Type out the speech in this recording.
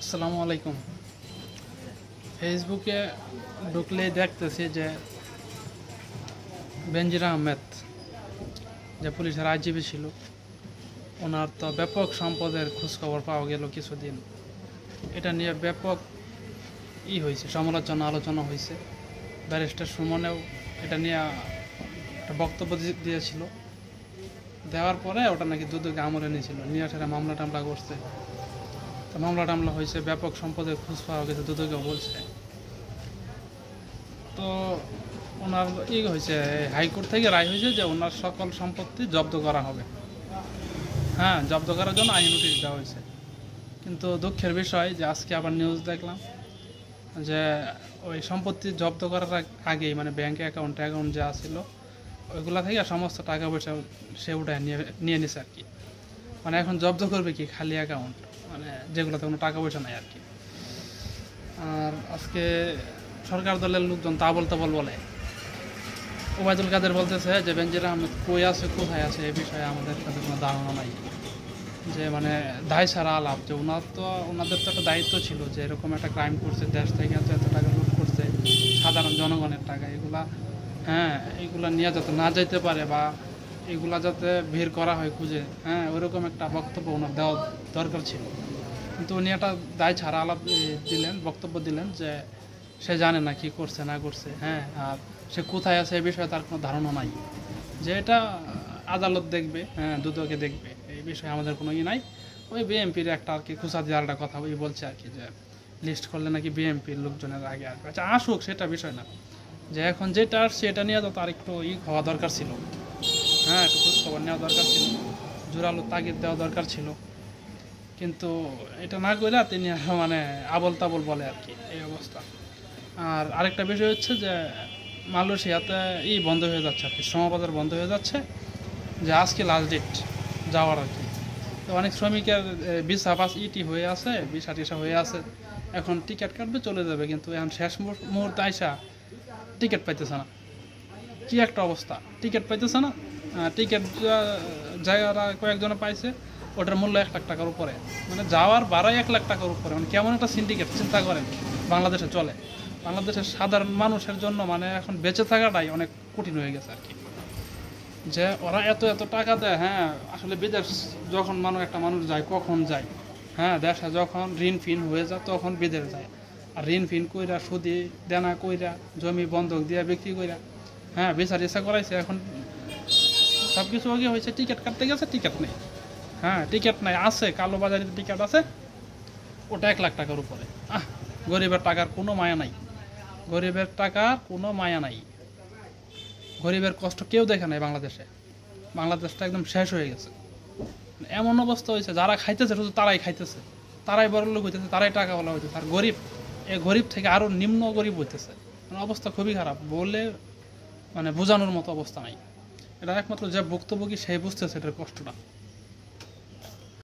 আসসালামু আলাইকুম। ফেসবুকে ঢুকলেই দেখতেছি যে বেনজির আহমেদ, যে পুলিশের আইজিপি ছিল, ওনার তো ব্যাপক সম্পদের খোঁজখবর পাওয়া গেল কিছুদিন। এটা নিয়ে ব্যাপক হয়েছে, সমালোচনা আলোচনা হয়েছে। ব্যারিস্টার সুমনেও এটা নিয়ে একটা বক্তব্য দিয়েছিল। দেওয়ার পরে ওটা নাকি দুদকে আমলে নিয়েছিল, নিয়ে সেটা মামলা টামলা করছে। তো মামলা টামলা হয়েছে, ব্যাপক সম্পদের খোঁজ পাওয়া গেছে, দুদকেও বলছে। তো ওনার হয়েছে, হাইকোর্ট থেকে রায় হয়েছে যে ওনার সকল সম্পত্তি জব্দ করা হবে। হ্যাঁ, জব্দ করার জন্য আইন নোটিশ দেওয়া হয়েছে। কিন্তু দুঃখের বিষয় যে আজকে আবার নিউজ দেখলাম যে ওই সম্পত্তি জব্দ করার আগেই, মানে ব্যাংক অ্যাকাউন্ট যা ছিল ওইগুলা থেকে সমস্ত টাকা পয়সা সে উঠায় নিয়ে নিছে আর কি। মানে এখন জব্দ করবে কি খালি অ্যাকাউন্ট, মানে যেগুলোতে কোনো টাকা পয়সা নাই আর কি। আর আজকে সরকার দলের লোকজন তা বলতে বলে। ওবায়দুল কাদের বলতেছে যে বেনজির আহমেদ কই আছে, কোথায় আছে, এই বিষয়ে আমাদের কাছে কোনো ধারণা নাই। যে মানে দায় ছাড়া আলাপ, যে ওনাদের তো একটা দায়িত্ব ছিল যে এরকম একটা ক্রাইম করছে, দেশ থেকে এত টাকা লুট করছে, সাধারণ জনগণের টাকা, এইগুলা নিয়ে যাতে না যাইতে পারে বা এগুলা যাতে ভিড় করা হয় খুঁজে, ওইরকম একটা বক্তব্য ওনার দেওয়া দরকার ছিল। কিন্তু উনি একটা দায় ছাড়া আলাপ বক্তব্য দিলেন যে সে জানে না কি করছে না করছে, আর সে কোথায় আছে এই বিষয়ে তার কোনো ধারণা নাই। যে এটা আদালত দেখবে, দুদকে দেখবে, এই বিষয়ে আমাদের কোনো নাই। ওই বিএমপির একটা আর কি খুচা দেওয়ার একটা কথা ওই বলছে আর কি, যে লিস্ট করলে নাকি বিএমপির লোকজনের আগে আসবে। আচ্ছা, আসুক, সেটা বিষয় না। যে এখন যেটা আসছে এটা নিয়ে তো তার একটু হওয়া দরকার ছিল, একটু খোঁজখবর নেওয়া দরকার ছিল, জোরালো তাগিদ দেওয়া দরকার ছিল। কিন্তু এটা না করে তিনি মানে আবল তাবল বলে আর কি, এই অবস্থা। আর আরেকটা বিষয় হচ্ছে যে মালয়েশিয়াতে বন্ধ হয়ে যাচ্ছে আর কি, শ্রমবাজার বন্ধ হয়ে যাচ্ছে, যে আজকে লাস্ট ডেট যাওয়ার আর কি। তো অনেক শ্রমিকের ভিসা পাস হয়ে আছে, ভিসা টিসা হয়ে আছে, এখন টিকিট কাটবে চলে যাবে, কিন্তু এখন শেষ মুহূর্তে আইসা টিকিট পাইতেছে না। কি একটা অবস্থা, টিকিট পাইতেছে না। টিকিট যারা কয়েকজনে পাইছে, ওটার মূল্য 1 লাখ টাকার উপরে, মানে যাওয়ার ভাড়াই 1 লাখ টাকার উপরে। মানে কেমন একটা সিন্ডিকেট চিন্তা করেন বাংলাদেশে চলে। বাংলাদেশের সাধারণ মানুষের জন্য মানে এখন বেঁচে থাকাটাই অনেক কঠিন হয়ে গেছে আর কি। যে ওরা এত টাকা দেয়, আসলে বিদেশ যখন একটা মানুষ যায়, কখন যায়, দেশে যখন ঋণ ফিন হয়ে যায় তখন বিদেশ যায়। আর ঋণ ফিন কইরা, সুদি দেনা কইরা, জমি বন্ধক দিয়ে বিক্রি কইরা, বিচার ইচ্ছা করাইছে। এখন সব কিছু আগে হয়েছে, টিকিট কাটতে গেছে, টিকিট নেই। টিকিট নাই, আছে কালো বাজারে টিকিট আছে, ওটা 1 লাখ টাকার উপরে। গরিবের টাকার কোনো মায়া নাই, গরিবের টাকার কোনো মায়া নাই। গরিবের কষ্ট কেউ দেখে নাই বাংলাদেশে। বাংলাদেশটা একদম শেষ হয়ে গেছে। এমন অবস্থা হয়েছে, যারা খাইতেছে শুধু তারাই খাইতেছে, তারাই বড় লোক হইতেছে, তারাই টাকাওয়ালা হইতেছে। আর গরিব, গরিব থেকে আরও নিম্ন গরিব হইতেছে। মানে অবস্থা খুবই খারাপ, বলে মানে বোঝানোর মতো অবস্থা নাই। এটা একমাত্র যে ভুক্তভোগী সেই বুঝতেছে এটার কষ্টটা।